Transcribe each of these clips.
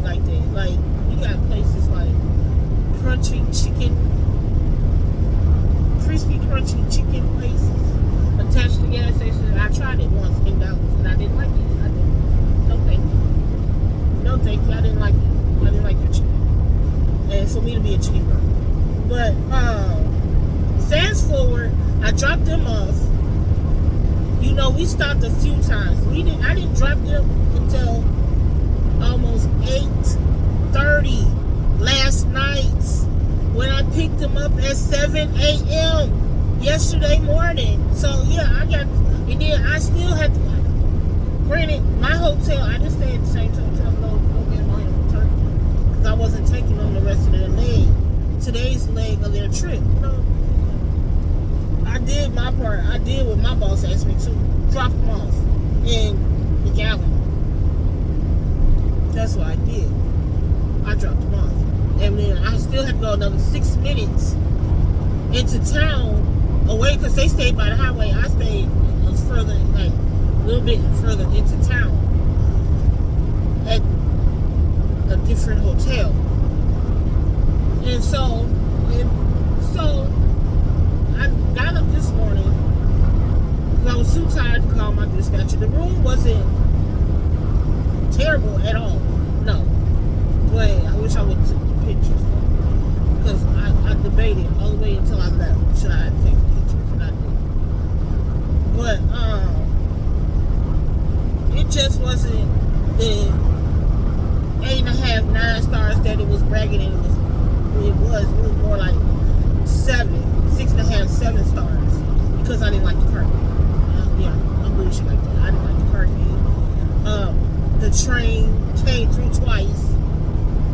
like that. Like, you got places like crunchy chicken, crispy crunchy chicken places attached to gas stations. I tried it once in Dallas and I didn't like it. I didn't. No thank you. No thank you. I didn't like it. I didn't like your chicken. And for me to be a chicken girl. But fast forward, I dropped them off. You know, we stopped a few times. I didn't drop them until almost 8:30 last night when I picked them up at 7 a.m. yesterday morning. So yeah, and then I still had to, granted, my hotel, I didn't stay at the same hotel, no getting on here with Turkey, because I wasn't taking on the rest of their today's leg of their trip. No, I did my part. I did what my boss asked me to. Drop them off in the gallon. That's what I did. I dropped them off. And then I still had to go another 6 minutes into town away, because they stayed by the highway. I stayed further, like a little bit further into town at a different hotel. And so I got up this morning because I was too tired to call my dispatcher. The room wasn't terrible at all, no. But I wish I would have took the pictures, because I debated all the way until I left. Should I take the pictures? And I did. But it just wasn't the 8.5, 9 stars that it was bragging in. It was more like 6.5, 7 stars, because I didn't like the carpet. Yeah, I'm bullshit like that. I didn't like the carpet. The train came through twice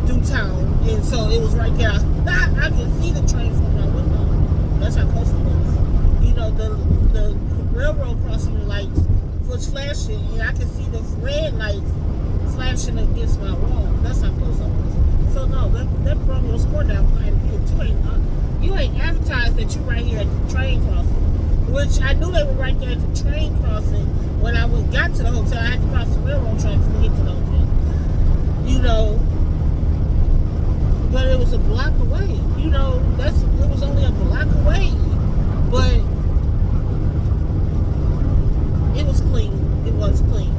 through town, and so it was right there. I could see the train from my window. That's how close it was. You know, the railroad crossing lights was flashing, and I could see the red lights flashing against my wall. That's how close I was. So no, that brought your score down quite a bit. You ain't advertised that you right here at the train crossing, which I knew they were right there at the train crossing. When I got to the hotel, I had to cross the railroad tracks to get to the hotel. You know, but it was a block away. You know, it was only a block away, but it was clean. It was clean,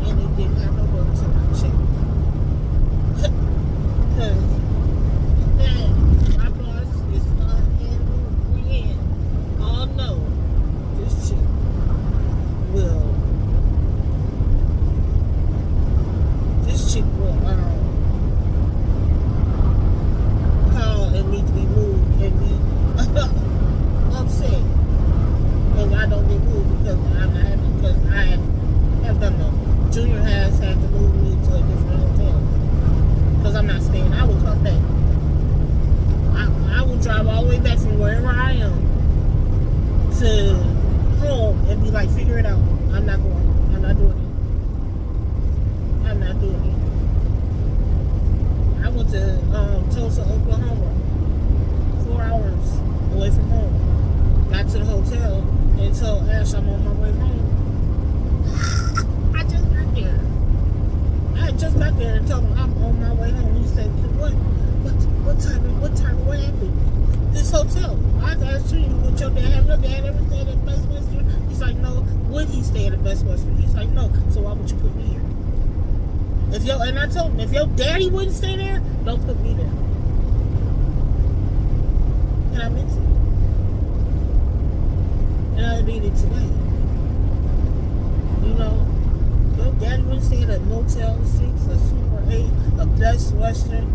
and it didn't have no bugs in my check. Because my boss is son and friend all know this chick will call and need to be moved and be upset because I don't get moved, because I'm not happy, because I have done no. Junior has had to move me to a different hotel because I'm not staying. I will come back. I will drive all the way back from wherever I am to home and be like, figure it out. I'm not going. I'm not doing it. I'm not doing it. I went to Tulsa, Oklahoma, 4 hours away from home. Got to the hotel and told Ash I'm on my way home. I just got there. I just got there and told him I'm on my way home. He said, what time, what happened? This hotel. I asked you, what your dad, have your dad ever stayed at Best Western? He's like, no. Would he stay at the Best Western? He's like, no. So why would you put me here? And I told him, if your daddy wouldn't stay there, don't put me there. And I meant it. And I mean it today. You know, your daddy wouldn't stay at a Motel 6, a Super 8, a Best Western.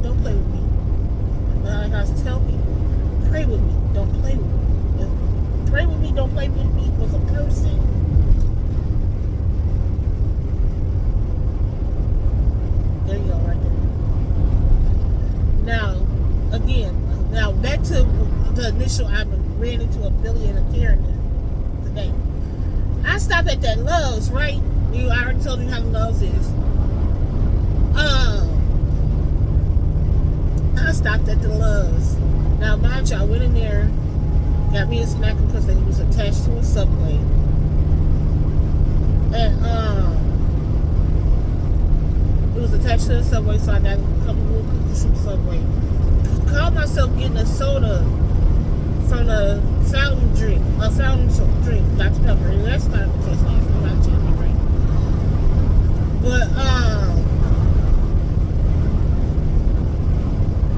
Don't play with me. Like I tell people, pray with me. Don't play with me. Pray with me. Don't play with me with a person. There you go, right there. Now back to the initial. I ran into a Billy and a Karen today. I stopped at that Love's, right? I already told you how the Love's is. I stopped at the Love's. Now, mind you, I went in there, got me a snack because it was attached to a Subway. And it was attached got a couple more cookies from Subway. Called myself getting a soda from a fountain drink. Dr. Pepper. And that's not the taste like. I'm not changing my brain. But,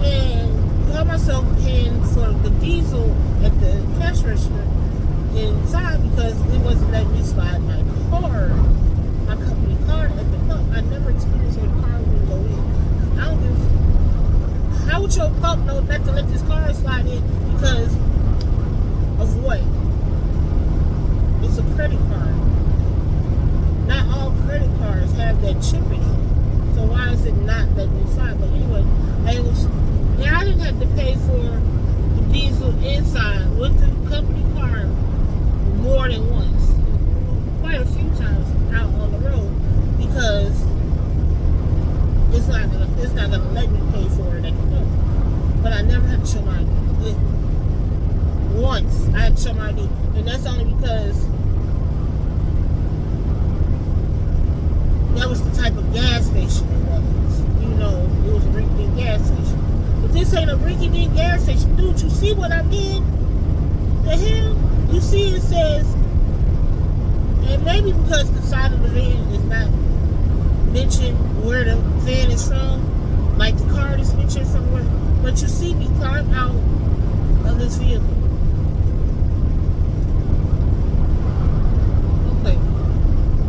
and called myself paying for the diesel at the cash register inside because it wasn't letting me slide my card, my company card at the pump. I never experienced where the car would go in. I don't give. How would your pump know not to let this car slide in because of what? It's a credit card. Not all credit cards have that chip in it. So why is it not letting me slide? But anyway, I didn't have to pay for the diesel inside with the company card more than once. Quite a few times out on the road because it's not gonna let me pay for it at the pump. But I never had to show my ID. Once I had to show my ID, and that's only because that was the type of gas station it was. You know, it was a rinky-dink gas station. But this ain't a rinky-dink gas station. Dude, you see what I did? The hell? You see it says, and maybe because the side of the van is not mentioned where the van is from, like the card is mentioned from where, but you see me climb out of this vehicle. Okay.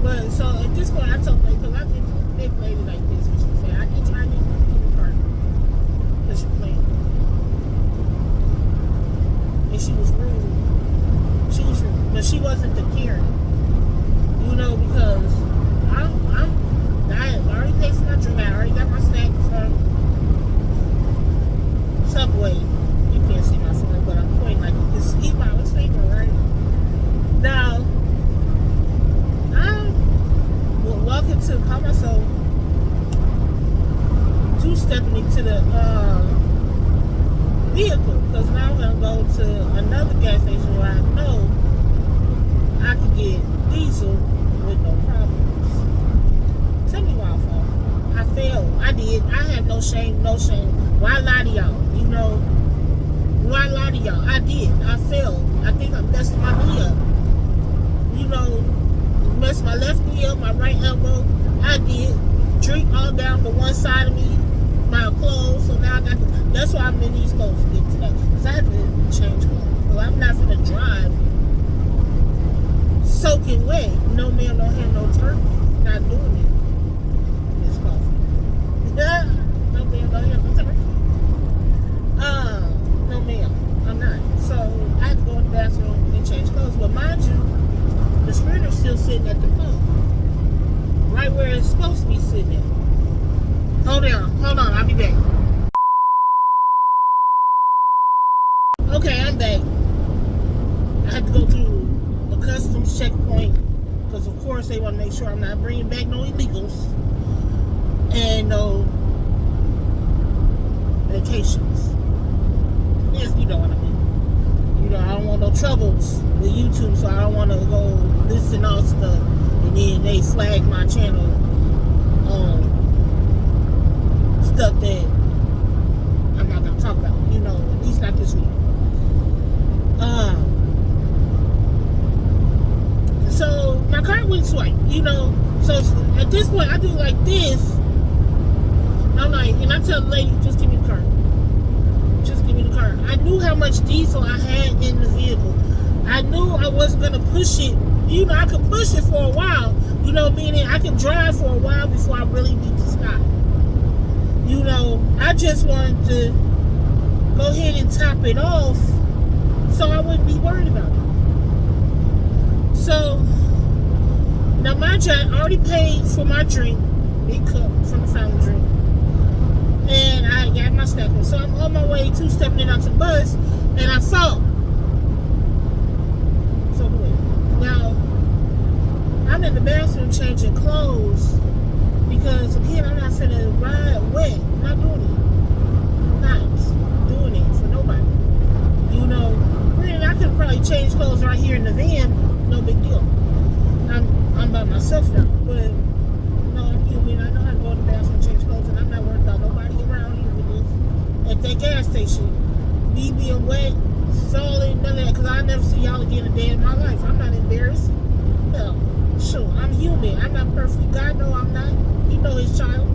But so at this point I told her, because I did a big lady like this, and she said, I did try to get the car because you're playing. And she was rude. But she wasn't the Karen. You know, because I already paid for my drink. I already got my snack from Subway. You can't see my phone, but I'm pointing like you can see my finger, right? Now, I will welcome to call myself two-stepping into the vehicle because now I'm going to go to another gas station where I know I could get diesel with no problems. Tell me why I failed. I failed. I did. I have no shame. Why lie to y'all? You know, why lie to y'all? I did. I failed. I think I messed my knee up. You know, messed my left knee up, my right elbow. I did. Drink all down to one side of me, my clothes. So now I got to, that's why I'm in these clothes to get today. Because I had to change clothes. So I'm not going to drive soaking wet. No ma'am, no ham, no turkey. Not doing it. Miss Coffee. No ma'am, no ham, no turkey. No ma'am, I'm not. So I had to go in the bathroom and change clothes. But mind you, the Sprinter's still sitting at the pump. Right where it's supposed to be sitting at. Hold on, I'll be back. Okay, I'm back. I had to go through a customs checkpoint because of course they want to make sure I'm not bringing back no illegals and no vacations. Yes, you know what I mean. You know, I don't want no troubles with YouTube, so I don't want to go listen all stuff and then they flag my channel stuff that I'm not gonna talk about. You know, at least not this week. So my car went swipe, you know. So at this point, I do like this. I'm like, and I tell the lady, just give me the car. Just give me the car. I knew how much diesel I had in the vehicle. I knew I wasn't gonna push it. You know, I could push it for a while. You know, meaning I can drive for a while before I really need to stop. You know, I just wanted to go ahead and top it off so I wouldn't be worried about it. So, now mind you, I already paid for my drink, big cup from the fountain drink. And I got my stacker. So I'm on my way to stepping it out to the bus, and I fall. So now, I'm in the bathroom changing clothes because, again, I'm not finna ride wet. I'm not doing it. I'm not doing it for nobody. You know, granted, I could probably change clothes right here in the van. No big deal. I'm by myself now. But, no, I'm human. I know how to go in the bathroom, change clothes, and I'm not worried about nobody. station, me being wet, falling, none of that, because I never see y'all again a day in my life. I'm not embarrassed. Hell, sure, I'm human. I'm not perfect. God know I'm not. He know his child.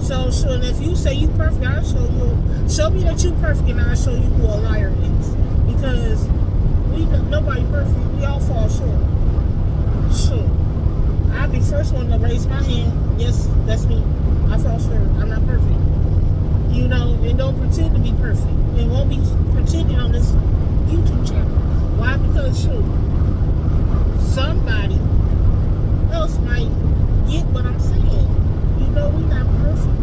So, sure, and if you say you perfect, I'll show you. Show me that you perfect, and I'll show you who a liar is. Because nobody perfect. We all fall short. Sure. I'll be first one to raise my hand. Yes, that's me. I fall short. I'm not perfect. You know, and don't pretend to be perfect. And won't be pretending on this YouTube channel. Why? Because, shoot, somebody else might get what I'm saying. You know, we're not perfect,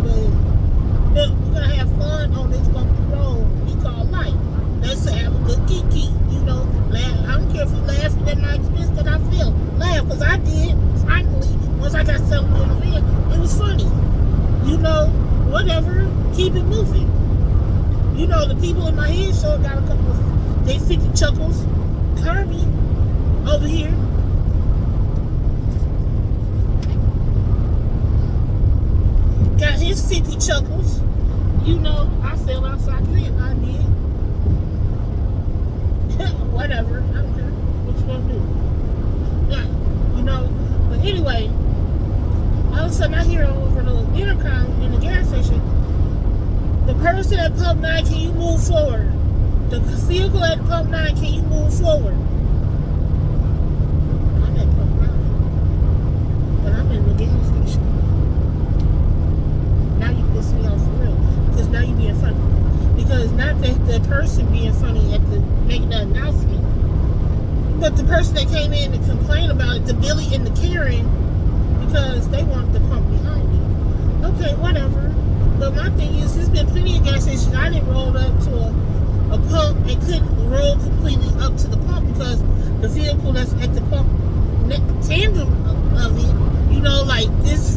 but we're going to have fun on this bumpy road we call life. Let's have a good kiki. You know, laugh. I don't care if you laughing at my expense that I feel. Laugh, because I did. Finally, once I got settled in the van, it was funny. You know, whatever. Keep it moving. You know, the people in my head show got a couple of, they 50 chuckles. Kirby over here. Got his 50 chuckles. You know, I fell outside the van. I did. Whatever. I don't care. What you gonna do? Yeah. You know, but anyway, all of a sudden I hear over the intercom in the gas station, the person at pump 9, can you move forward? The vehicle at pump 9, can you move forward? I'm at pump 9, but I'm in the gas station. Now you piss me off for real, because now you being funny. Because not that the person being funny at the making the announcement, but the person that came in to complain about it, the Billy and the Karen, because they wanted the pump behind me. Okay, whatever. But my thing is, there's been plenty of gas stations I didn't roll up to a pump and couldn't roll completely up to the pump because the vehicle that's at the pump, tandem of it, you know, like this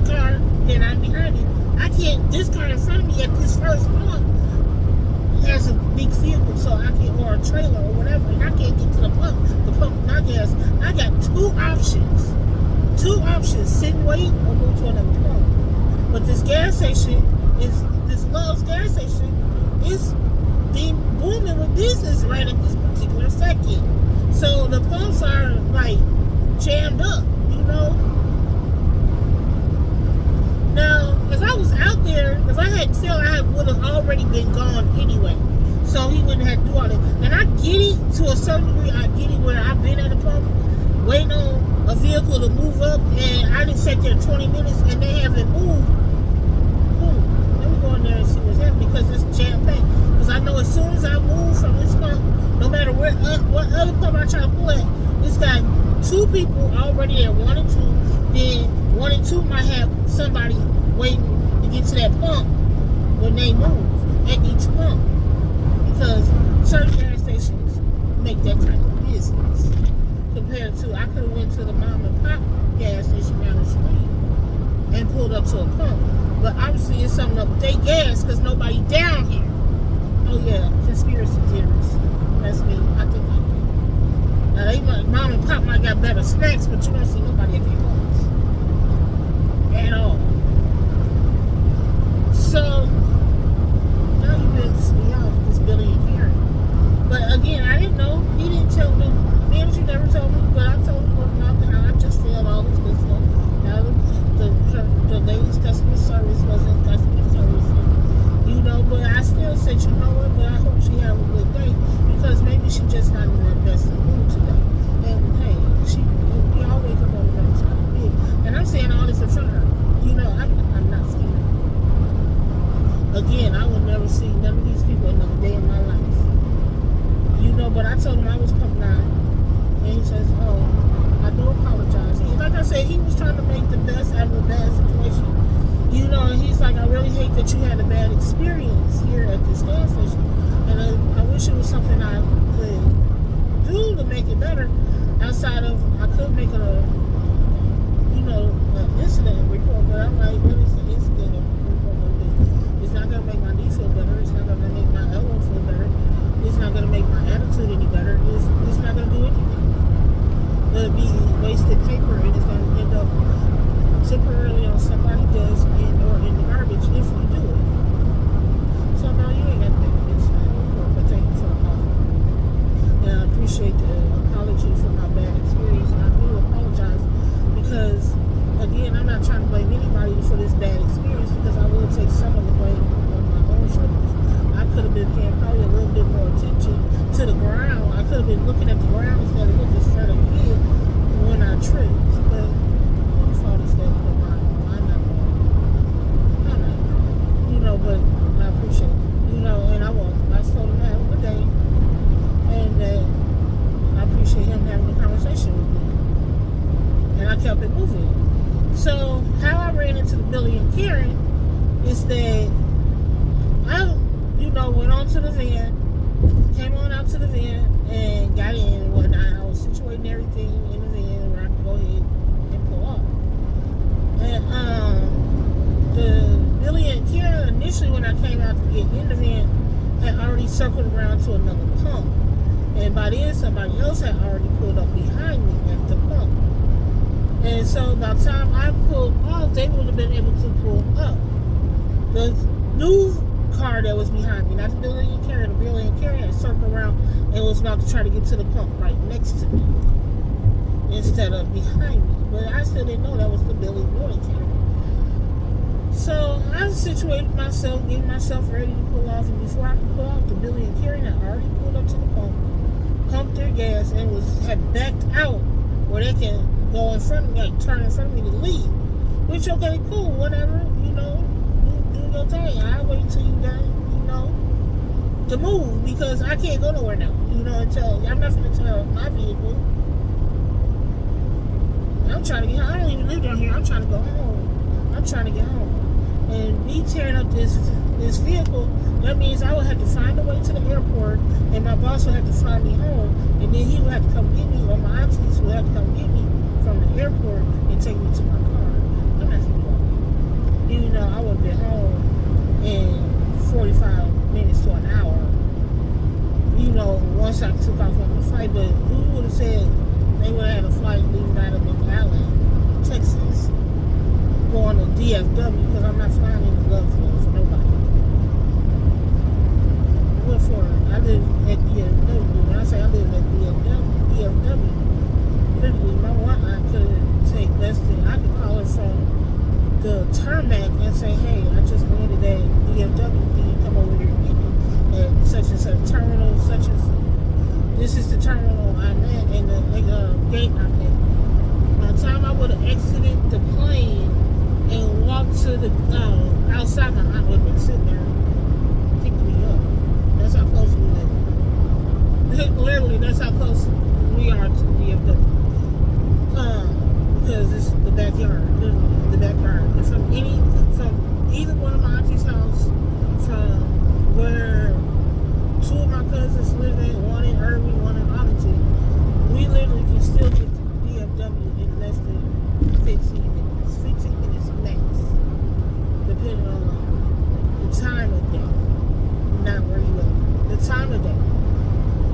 car and I'm behind it. I can't, this car in front of me at this first pump has a big vehicle, so I can, or a trailer or whatever, and I can't get to the pump not gas. I got two options, sit and wait or move to another pump. But this gas station this Love's gas station is being booming with business right at this particular second. So the pumps are like jammed up, you know. Now, if I was out there, if I hadn't failed, I would have already been gone anyway. So he wouldn't have to do all that. And I get it to a certain degree. I get it where I've been at a pump waiting on a vehicle to move up, and I didn't sit there 20 minutes and they haven't moved. Let me go in there and see what's happening because it's jam-packed. Because I know as soon as I move from this pump, no matter what other pump I try to pull at, it's got two people already at 1 and 2. Then 1 and 2 might have somebody waiting to get to that pump when they move at each pump. Because certain gas stations make that type of business. Compared to, I could have went to the mom and pop gas station down the street and pulled up to a pump. But obviously it's something up with their gas because nobody down here. Oh yeah, conspiracy theorists. That's me. I think I do. Now they might, mom and pop might got better snacks, but you don't see nobody at their homes. At all. So now you pissed me off, this Billy and Karen. But again, I didn't know. He didn't tell me. Manager never told me, but I told him nothing. I just failed all this good stuff. Now the lady's customer service wasn't customer service, you know. But I still said, you know what? But I hope she have a good day because maybe she just not in the best mood today. And hey, we all wake up on the right side of the bed. And I'm saying all this in front of her. You know, I'm not scared. Again, I would never see none of these people another day in my life. You know, but I told him I was pump 9. And he says, oh, I do apologize. Like I said, he was trying to make the best out of a bad situation. You know, and he's like, I really hate that you had a bad experience here at this gas station. And I wish it was something I could do to make it better. Outside of, I could make it an incident report. But I'm like, what is the incident report going to do? It's not going to make my knee feel better. It's not going to make my elbow feel better. It's not going to make my attitude any better. It's not going to do anything. It'll be wasted paper and it's going to end up temporarily on somebody's desk or in the garbage if you do it. So no, you ain't got kept it moving. So how I ran into the Billy and Karen is that I, went on to the van, came on out to the van, and got in and whatnot. I was situating everything in the van where I could go ahead and pull off. And the Billy and Karen, initially when I came out to get in the van, had already circled around to another pump. And by then, somebody else had already pulled up behind me at the pump. And so by the time I pulled off, they would have been able to pull up. The new car that was behind me, not the Billy and Karen, the Billy and Karen had circled around and was about to try to get to the pump right next to me instead of behind me. But I still didn't know that was the Billy and Karen. So I situated myself, getting myself ready to pull off, and before I could pull off, the Billy and Karen had already pulled up to the pump, pumped their gas, and had backed out where they can go in front of me, like turn in front of me to leave. Which, okay, cool, whatever, do your thing. I'll wait till you're done, to move, because I can't go nowhere now, until I'm not going to tell my vehicle. I'm trying to get home. I don't even live down here. I'm trying to go home. I'm trying to get home. And me tearing up this vehicle, that means I would have to find a way to the airport, and my boss would have to fly me home, and then he would have to come get me, or my aunties would have to come get me from the airport and take me to my car. I'm not going to do all that. Even though I would have been home in 45 minutes to an hour, once I took off on the flight. But who would have said they would have had a flight leaving out of McAllen, Texas, going to DFW, because I'm not flying in the glove clothes for nobody. What for? I live at DFW. When I say I live at DFW, literally my one aunt could take less than, I could call her from the tarmac and say, hey, I just landed at DFW, can you come over here and get me at such and such terminal, such and such. This is the terminal I'm at, and the gate I'm at. By the time I would have exited the plane and walked to the outside, my aunt would have been sitting there, picked me up. That's how close we live. Literally, that's how close we are to DFW. Because it's the backyard, literally the backyard. And from either one of my auntie's house, from where two of my cousins live at, one in Irving, one in Arlington, we literally can still get to DFW in less than 15 minutes. 15 minutes max, depending on the time of day, not where you live. The time of day.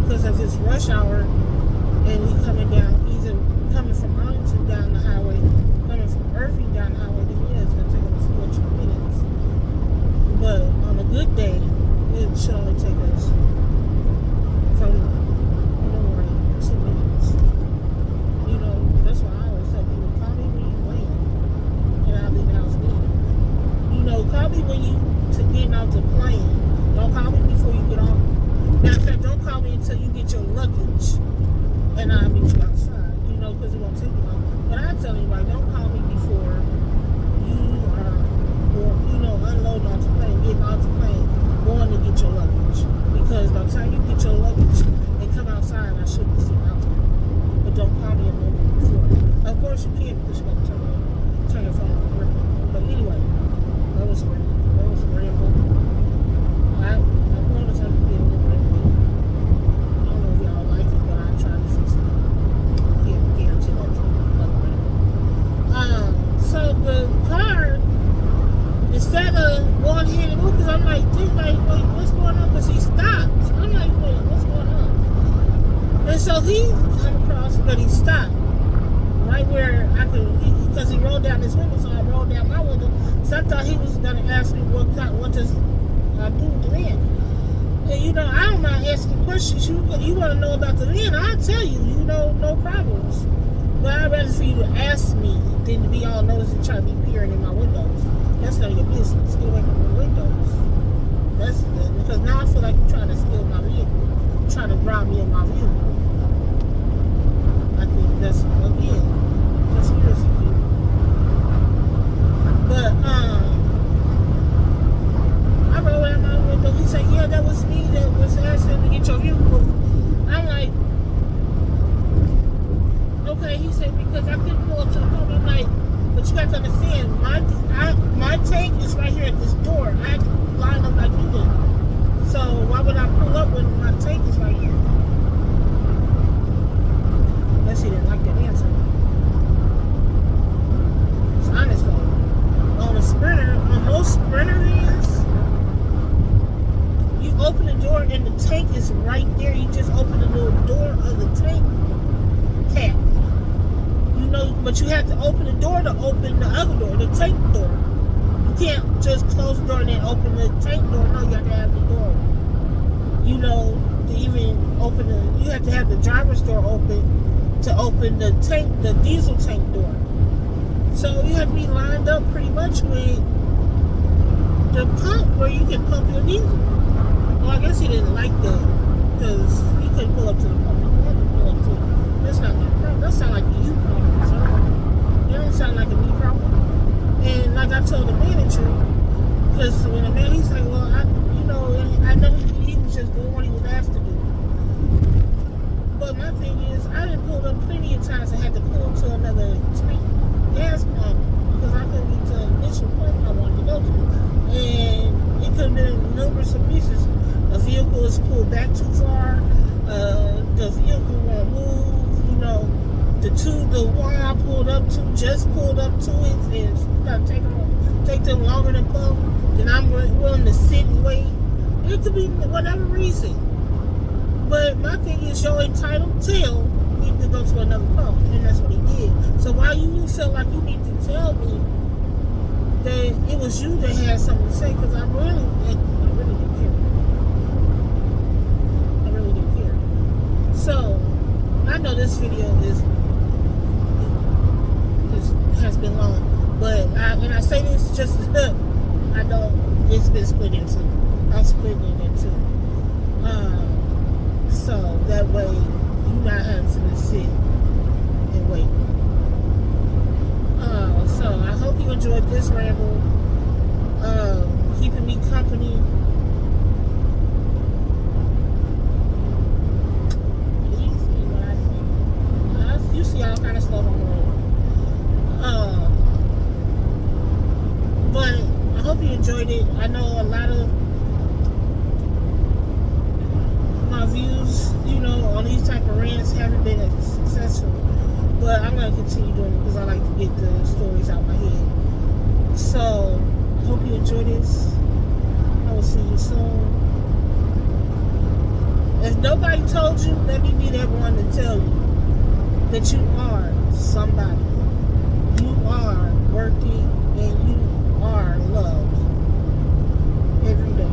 Because if it's rush hour and we coming down, either coming from Arlington down the highway, coming from Irving down the highway, then yeah, it's going to take us a few extra minutes. But on a good day, it should only take us from the morning 2 minutes. That's why I always tell people, call me when you land, and I'll leave the house then. Call me when you getting off the plane. Don't call me before you get off. Matter of fact, don't call me until you get your luggage, and I'll meet you outside. Because it won't take you long. But I tell you, don't call me before you are, unloading off the plane, getting off the plane, going to get your luggage. Because by the time you get your luggage and come outside, I should be sitting out there. But don't call me a moment before. Of course you can, because you got to turn your phone on. But anyway, that was a ramble. I want to be a little ramble. I don't know if y'all like it, but I try to fix it. So the car, instead of going ahead and move, because I'm like, wait, what's going on? Because he stopped. I'm like, wait, what's going on? And so he come across, but he stopped right where I could, because he rolled down his window, so I rolled down my window. So I thought he was going to ask me what does I do with the van. And I don't mind asking questions. You want to know about the van, I'll tell you, no problems. But I'd rather for you to ask me than to be all nosy and try to be peering in my windows. That's none of your business. Get away from my windows. That's because now I feel like you're trying to steal my vehicle. You're trying to rob me of my vehicle. I think that's, again, conspiracy theory. But, I rolled out my window. He said, yeah, that was me that was asking to get your vehicle. I'm like, okay, he said, because I couldn't pull up to the pump. I'm like, but you have to understand, my tank is right here at this door. I had to line up like you did. So why would I pull up when my tank is right here? Unless he didn't like that answer. It's honest though. On a Sprinter, on most Sprinter vans, you open the door and the tank is right there. You just open the little door of the tank cap. You know, but you have to open the door to open the other door, the tank door. You can't just close the door and then open the tank door. No, you have to have the door. You know, to even open the, you have to have the driver's door open to open the tank, the diesel tank door. So you have to be lined up pretty much with the pump where you can pump your diesel. Well, I guess he didn't like that because he couldn't pull up to the pump. He had to pull up to. That's not my problem. That sounds like a you problem. So it don't sound like a me problem. And like I told the manager, because when the man, he's like, well, I know he was just doing what he was asked to do. But my thing is, I didn't pull up plenty of times. I had to pull to another tank gas pump because I couldn't get to the initial pump I wanted to go to. And it could have been numerous of reasons. A vehicle is pulled back too far. The vehicle won't move. You know, the one I pulled up to just pulled up to it, and it's gonna take them longer than pump. Then I'm willing to sit and wait. It could be whatever reason. But my thing is, your entitled tail need to go to another pump, and that's what he did. So why you felt like you need to tell me that it was you that had something to say? Because I really didn't care. I really didn't care. So I know this video has been long, but I say this just I know it's been split into. I'm splitting it into. So that way you're not having to sit and wait. So I hope you enjoyed this ramble. Keeping me company. You see all kind of stuff on the road. But I hope you enjoyed it. I know a lot of my views, on these type of rants haven't been as successful. But I'm going to continue doing it because I like to get the stories out my head. So, I hope you enjoy this. I will see you soon. If nobody told you, let me be that one to tell you that you are somebody. You are worthy and you are loved every day.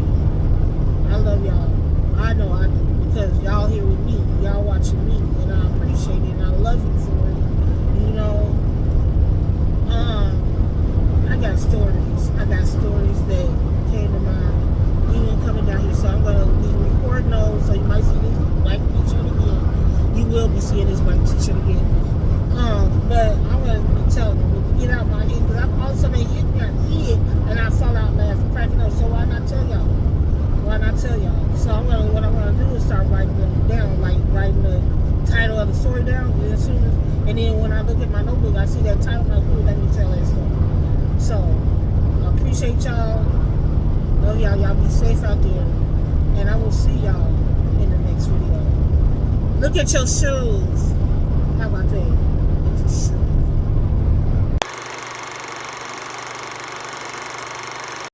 I love y'all. I know I do because y'all here with me. Y'all watching me and I appreciate it and I love you for it. I got stories. I got stories that came to mind even coming down here. So I'm going to be recording those. So you might see this black t-shirt again. You will be seeing this black t-shirt again. But I'm going to be telling them to get out my head because all of a sudden they hit me on the head and I fall out laughing, cracking up. So why not tell y'all? Why not tell y'all? So what I'm going to do is start writing them down, like writing the title of the story down. And then when I look at my notebook, I see that title, I'm like, ooh, let me tell that story. So, I appreciate y'all. Love y'all. Y'all be safe out there. And I will see y'all in the next video. Look at your shoes. How about that? Look at your shoes.